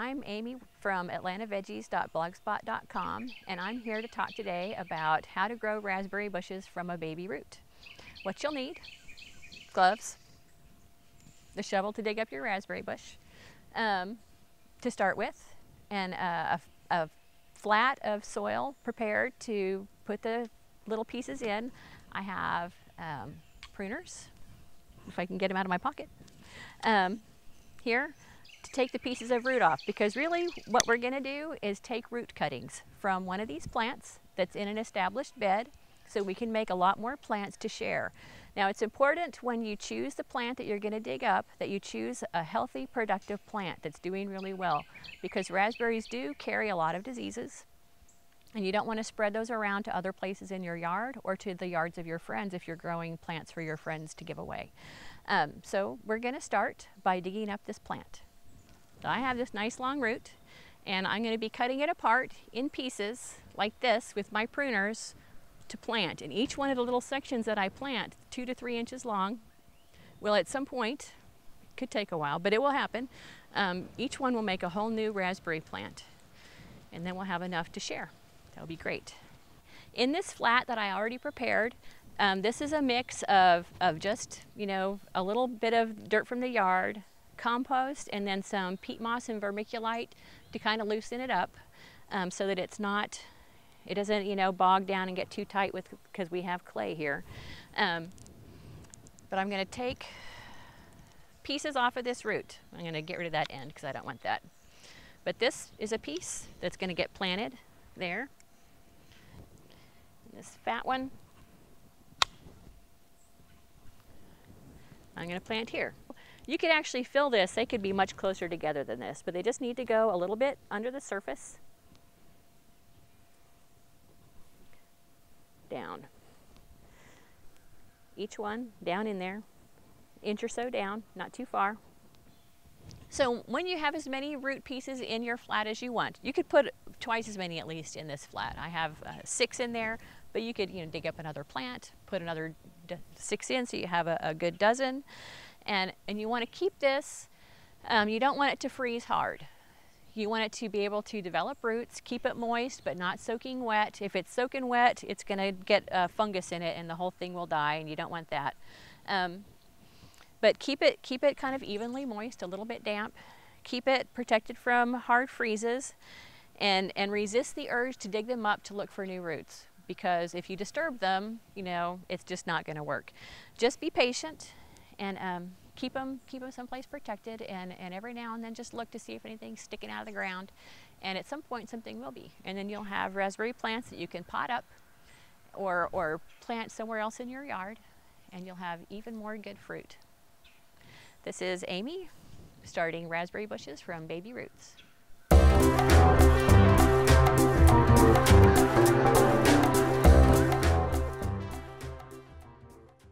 I'm Amy from atlantaveggies.blogspot.com, and I'm here to talk today about how to grow raspberry bushes from a baby root. What you'll need: gloves, the shovel to dig up your raspberry bush to start with, and a flat of soil prepared to put the little pieces in. I have pruners, if I can get them out of my pocket, here to take the pieces of root off, because really what we're going to do is take root cuttings from one of these plants that's in an established bed, so we can make a lot more plants to share. Now, it's important when you choose the plant that you're going to dig up that you choose a healthy, productive plant that's doing really well, because raspberries do carry a lot of diseases, and you don't want to spread those around to other places in your yard or to the yards of your friends if you're growing plants for your friends to give away. So we're going to start by digging up this plant. So I have this nice long root, and I'm going to be cutting it apart in pieces like this with my pruners to plant. And each one of the little sections that I plant, 2 to 3 inches long, will at some point, it could take a while, but it will happen, each one will make a whole new raspberry plant. And then we'll have enough to share. That'll be great. In this flat that I already prepared, this is a mix of just, a little bit of dirt from the yard, compost, and then some peat moss and vermiculite to kind of loosen it up, so that it doesn't, bog down and get too tight because we have clay here. But I'm going to take pieces off of this root. I'm going to get rid of that end because I don't want that. But this is a piece that's going to get planted there. This fat one, I'm going to plant here. You could actually fill this. They could be much closer together than this, but they just need to go a little bit under the surface. Down. Each one down in there, inch or so down, not too far. So when you have as many root pieces in your flat as you want, you could put twice as many at least in this flat. I have 6 in there, but you could dig up another plant, put another 6 in, so you have a good dozen. And you want to keep this, you don't want it to freeze hard. You want it to be able to develop roots, keep it moist but not soaking wet. If it's soaking wet, it's going to get fungus in it and the whole thing will die, and you don't want that. But keep it kind of evenly moist, a little bit damp. Keep it protected from hard freezes, and resist the urge to dig them up to look for new roots, because if you disturb them, it's just not going to work. Just be patient and keep them someplace protected, and every now and then just look to see if anything's sticking out of the ground, and at some point something will be, and then you'll have raspberry plants that you can pot up or plant somewhere else in your yard, and you'll have even more good fruit. This is Amy, starting raspberry bushes from baby roots.